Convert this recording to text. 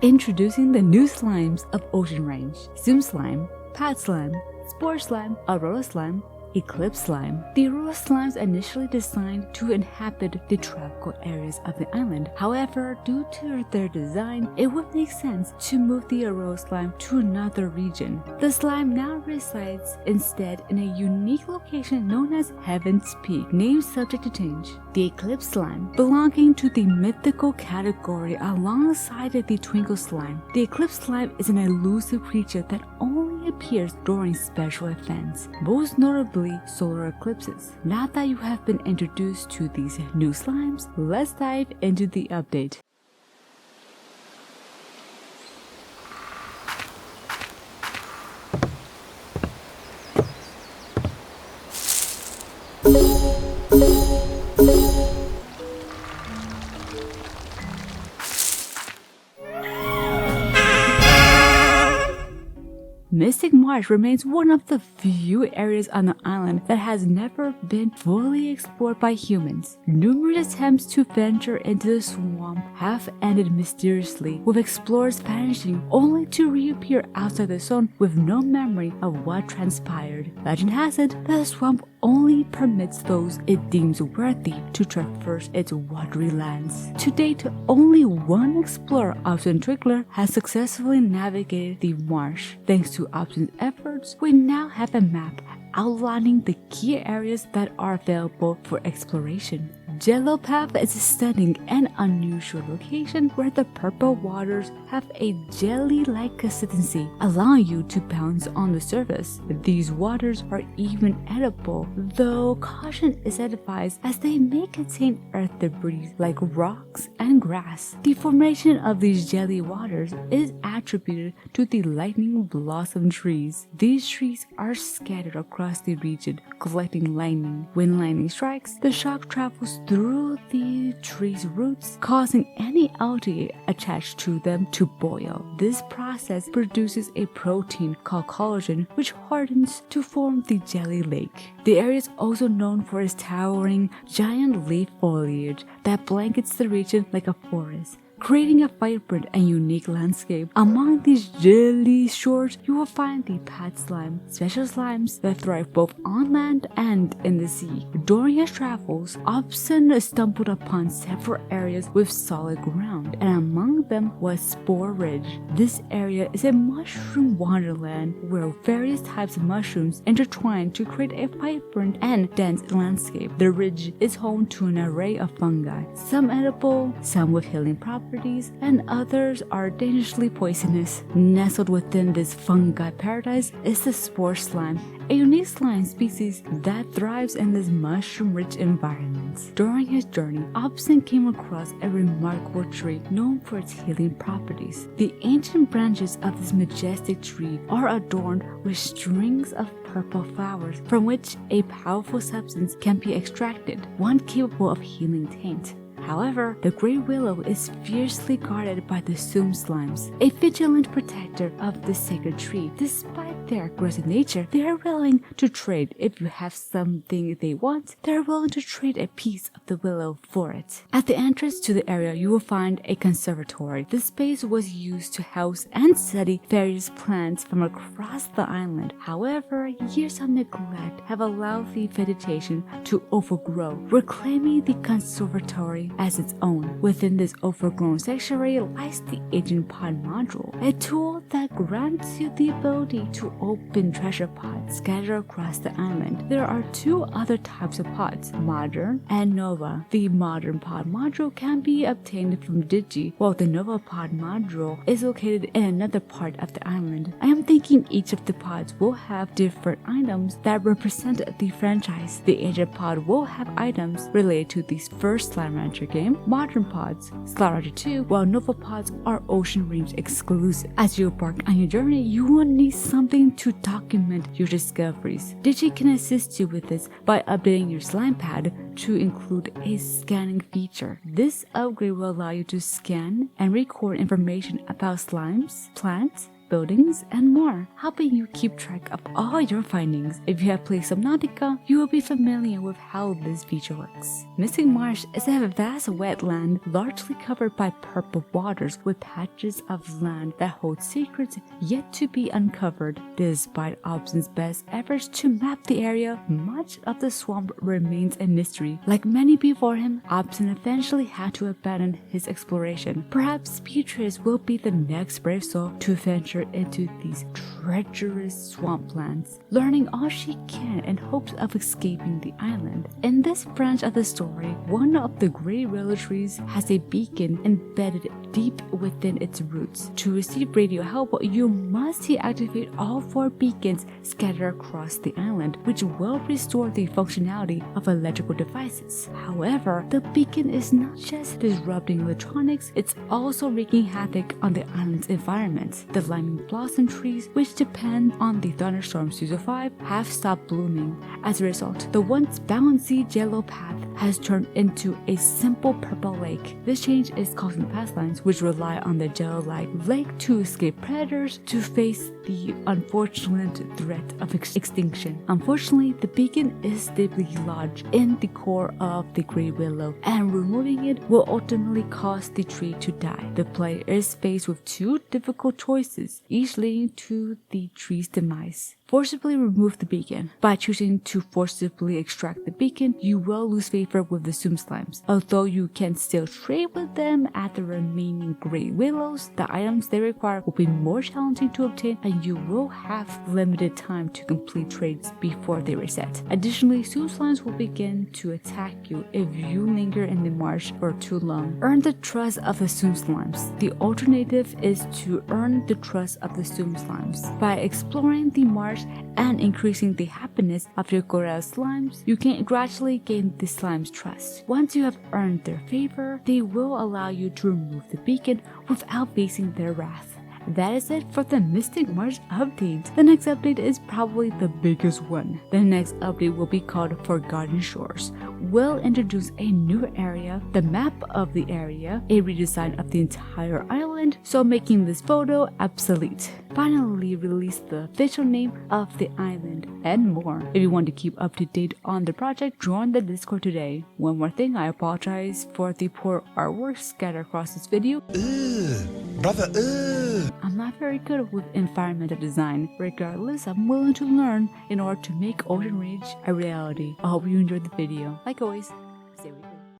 Introducing the new slimes of Ocean Range: Zoom Slime, Pad Slime, Spore Slime, Aurora Slime, Eclipse Slime. The Aurora slimes initially designed to inhabit the tropical areas of the island. However, due to their design, it would make sense to move the Aurora slime to another region. The slime now resides instead in a unique location known as Heaven's Peak, name subject to change. The Eclipse Slime, belonging to the mythical category alongside the Twinkle Slime. The Eclipse Slime is an elusive creature that only appears during special events, most notably solar eclipses. Now that you have been introduced to these new slimes, let's dive into the update. Mystic Marsh remains one of the few areas on the island that has never been fully explored by humans. Numerous attempts to venture into the swamp have ended mysteriously, with explorers vanishing only to reappear outside the zone with no memory of what transpired. Legend has it that the swamp only permits those it deems worthy to traverse its watery lands. To date, only one explorer, Option Trickler, has successfully navigated the marsh. Thanks to Option's efforts, we now have a map outlining the key areas that are available for exploration. Jello Path is a stunning and unusual location where the purple waters have a jelly-like consistency, allowing you to bounce on the surface. These waters are even edible, though caution is advised as they may contain earth debris like rocks and grass. The formation of these jelly waters is attributed to the lightning blossom trees. These trees are scattered across the region, collecting lightning. When lightning strikes, the shock travels through the tree's roots, causing any algae attached to them to boil. This process produces a protein called collagen, which hardens to form the jelly lake. The area is also known for its towering, giant leaf foliage that blankets the region like a forest, creating a vibrant and unique landscape. Among these jelly shores, you will find the pad slime, special slimes that thrive both on land and in the sea. During his travels, Opson stumbled upon several areas with solid ground, and among them was Spore Ridge. This area is a mushroom wonderland where various types of mushrooms intertwine to create a vibrant and dense landscape. The ridge is home to an array of fungi, some edible, some with healing properties, and others are dangerously poisonous. Nestled within this fungi paradise is the spore slime, a unique slime species that thrives in this mushroom-rich environment. During his journey, Opson came across a remarkable tree known for its healing properties. The ancient branches of this majestic tree are adorned with strings of purple flowers from which a powerful substance can be extracted, one capable of healing taint. However, the Great Willow is fiercely guarded by the Zoom Slimes, a vigilant protector of the sacred tree. Despite their aggressive nature, they are willing to trade. If you have something they want, they are willing to trade a piece of the willow for it. At the entrance to the area, you will find a conservatory. This space was used to house and study various plants from across the island. However, years of neglect have allowed the vegetation to overgrow, reclaiming the conservatory as its own. Within this overgrown sanctuary lies the Agent Pod module, a tool that grants you the ability to open treasure pods scattered across the island. There are two other types of pods, Modern and Nova. The Modern Pod module can be obtained from Dyjo, while the Nova Pod module is located in another part of the island. I am thinking each of the pods will have different items that represent the franchise. The Agent Pod will have items related to the first Slime Rancher game, Modern Pods, Slime Rancher 2, while Nova Pods are Ocean Range exclusive. As you embark on your journey, you will need something to document your discoveries. Dyjo can assist you with this by updating your slime pad to include a scanning feature. This upgrade will allow you to scan and record information about slimes, plants, buildings, and more, helping you keep track of all your findings. If you have played Subnautica, you will be familiar with how this feature works. Mystic Marsh is a vast wetland largely covered by purple waters with patches of land that hold secrets yet to be uncovered. Despite Obson's best efforts to map the area, much of the swamp remains a mystery. Like many before him, Obson eventually had to abandon his exploration. Perhaps Beatrice will be the next brave soul to venture into these treacherous swamplands, learning all she can in hopes of escaping the island. In this branch of the story, one of the great willow trees has a beacon embedded deep within its roots. To receive radio help, you must deactivate all 4 beacons scattered across the island, which will restore the functionality of electrical devices. However, the beacon is not just disrupting electronics, it's also wreaking havoc on the island's environment. The liming blossom trees, which depend on the thunderstorm season 5, have stopped blooming. As a result, the once bouncy yellow path has turned into a simple purple lake. This change is causing the pastlines, which rely on the gel-like lake to escape predators, to face the unfortunate threat of extinction. Unfortunately, the beacon is deeply lodged in the core of the great willow, and removing it will ultimately cause the tree to die. The player is faced with 2 difficult choices, each leading to the tree's demise. Forcibly remove the beacon. By choosing to forcibly extract the beacon, you will lose favor with the Zoom Slimes. Although you can still trade with them at the remaining Great Willows, the items they require will be more challenging to obtain, and you will have limited time to complete trades before they reset. Additionally, Zoom Slimes will begin to attack you if you linger in the marsh for too long. Earn the trust of the Zoom Slimes. The alternative is to earn the trust of the Zoom Slimes. By exploring the marsh and increasing the happiness of your Gorilla slimes, you can gradually gain the slime's trust. Once you have earned their favor, they will allow you to remove the beacon without facing their wrath. That is it for the Mystic Marsh update. The next update is probably the biggest one. The next update will be called Forgotten Shores. We'll introduce a new area, the map of the area, a redesign of the entire island, so making this photo obsolete. Finally release the official name of the island, and more. If you want to keep up to date on the project, join the Discord today. One more thing, I apologize for the poor artwork scattered across this video. Brother, I'm not very good with environmental design. Regardless, I'm willing to learn in order to make Ocean Ridge a reality. I hope you enjoyed the video. Like always,